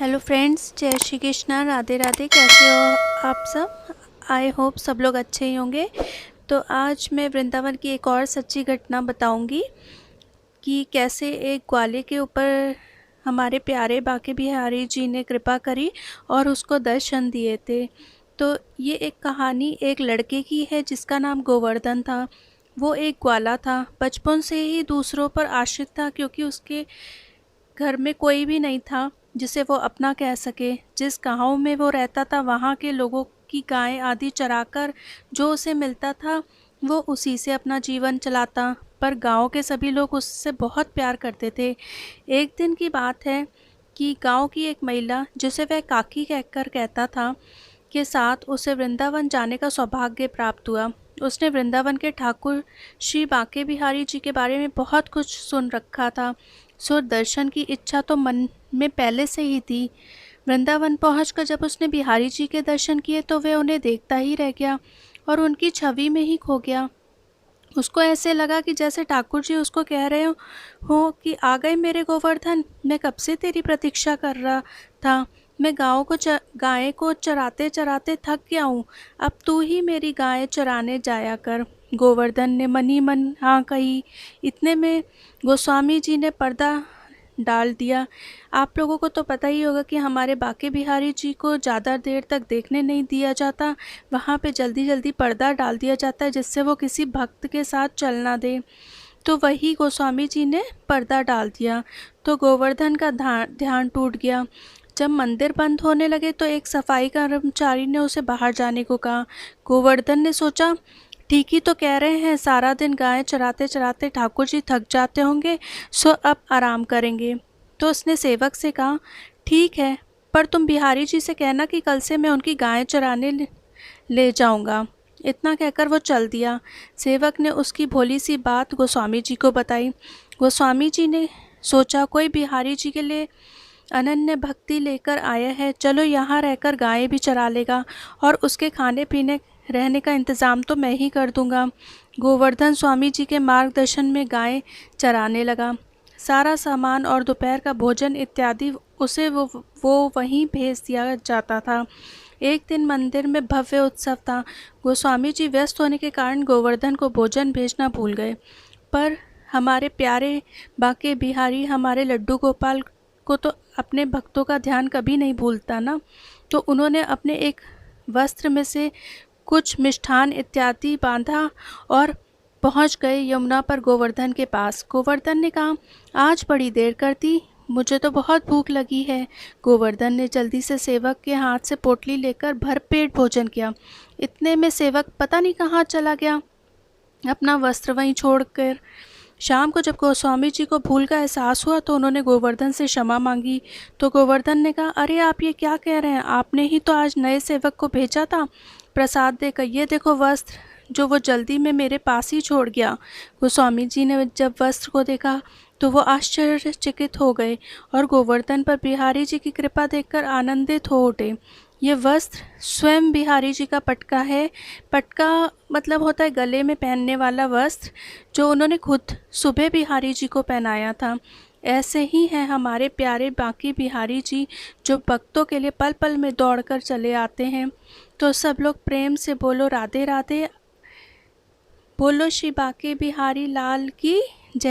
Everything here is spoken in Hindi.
हेलो फ्रेंड्स, जय श्री कृष्णा, राधे राधे। कैसे हो आप सब? आई होप सब लोग अच्छे ही होंगे। तो आज मैं वृंदावन की एक और सच्ची घटना बताऊंगी कि कैसे एक ग्वाले के ऊपर हमारे प्यारे बांके बिहारी जी ने कृपा करी और उसको दर्शन दिए थे। तो ये एक कहानी एक लड़के की है जिसका नाम गोवर्धन था। वो एक ग्वाला था, बचपन से ही दूसरों पर आश्रित था क्योंकि उसके घर में कोई भी नहीं था जिसे वो अपना कह सके। जिस गांव में वो रहता था वहाँ के लोगों की गायें आदि चराकर जो उसे मिलता था वो उसी से अपना जीवन चलाता। पर गांव के सभी लोग उससे बहुत प्यार करते थे। एक दिन की बात है कि गांव की एक महिला, जिसे वह काकी कहकर कहता था, के साथ उसे वृंदावन जाने का सौभाग्य प्राप्त हुआ। उसने वृंदावन के ठाकुर श्री बांके बिहारी जी के बारे में बहुत कुछ सुन रखा था, सो दर्शन की इच्छा तो मन में पहले से ही थी। वृंदावन पहुंचकर जब उसने बिहारी जी के दर्शन किए तो वह उन्हें देखता ही रह गया और उनकी छवि में ही खो गया। उसको ऐसे लगा कि जैसे ठाकुर जी उसको कह रहे हो कि आ गए मेरे गोवर्धन, मैं कब से तेरी प्रतीक्षा कर रहा था। मैं गाय को चराते चराते थक गया हूँ, अब तू ही मेरी गाय चराने जाया कर। गोवर्धन ने मन ही मन हाँ कही। इतने में गोस्वामी जी ने पर्दा डाल दिया। आप लोगों को तो पता ही होगा कि हमारे बांके बिहारी जी को ज़्यादा देर तक देखने नहीं दिया जाता, वहाँ पे जल्दी जल्दी पर्दा डाल दिया जाता है जिससे वो किसी भक्त के साथ चल ना दे। तो वही गोस्वामी जी ने पर्दा डाल दिया तो गोवर्धन का ध्यान टूट गया। जब मंदिर बंद होने लगे तो एक सफाई कर्मचारी ने उसे बाहर जाने को कहा। गोवर्धन ने सोचा, ठीक ही तो कह रहे हैं, सारा दिन गाय चराते चराते ठाकुर जी थक जाते होंगे, सो अब आराम करेंगे। तो उसने सेवक से कहा, ठीक है, पर तुम बिहारी जी से कहना कि कल से मैं उनकी गाय चराने ले जाऊंगा। इतना कहकर वो चल दिया। सेवक ने उसकी भोली सी बात गोस्वामी जी को बताई। गोस्वामी जी ने सोचा, कोई बिहारी जी के लिए अनन्य भक्ति लेकर आया है, चलो यहाँ रहकर गायें भी चरा लेगा और उसके खाने पीने रहने का इंतज़ाम तो मैं ही कर दूंगा। गोवर्धन स्वामी जी के मार्गदर्शन में गायें चराने लगा। सारा सामान और दोपहर का भोजन इत्यादि उसे वो वहीं भेज दिया जाता था। एक दिन मंदिर में भव्य उत्सव था। गोस्वामी जी व्यस्त होने के कारण गोवर्धन को भोजन भेजना भूल गए, पर हमारे प्यारे बांके बिहारी, हमारे लड्डू गोपाल को तो अपने भक्तों का ध्यान कभी नहीं भूलता ना। तो उन्होंने अपने एक वस्त्र में से कुछ मिष्ठान इत्यादि बांधा और पहुंच गए यमुना पर गोवर्धन के पास। गोवर्धन ने कहा, आज बड़ी देर कर दी, मुझे तो बहुत भूख लगी है। गोवर्धन ने जल्दी से सेवक के हाथ से पोटली लेकर भरपेट भोजन किया। इतने में सेवक पता नहीं कहाँ चला गया, अपना वस्त्र वहीं छोड़कर। शाम को जब गोस्वामी जी को भूल का एहसास हुआ तो उन्होंने गोवर्धन से क्षमा मांगी। तो गोवर्धन ने कहा, अरे आप ये क्या कह रहे हैं, आपने ही तो आज नए सेवक को भेजा था प्रसाद देकर, ये देखो वस्त्र जो वो जल्दी में मेरे पास ही छोड़ गया। गोस्वामी जी ने जब वस्त्र को देखा तो वो आश्चर्यचकित हो गए और गोवर्धन पर बिहारी जी की कृपा देखकर आनंदित हो उठे। ये वस्त्र स्वयं बिहारी जी का पटका है। पटका मतलब होता है गले में पहनने वाला वस्त्र, जो उन्होंने खुद सुबह बिहारी जी को पहनाया था। ऐसे ही हैं हमारे प्यारे बांके बिहारी जी, जो भक्तों के लिए पल पल में दौड़कर चले आते हैं। तो सब लोग प्रेम से बोलो राधे राधे, बोलो श्री बांके बिहारी लाल की।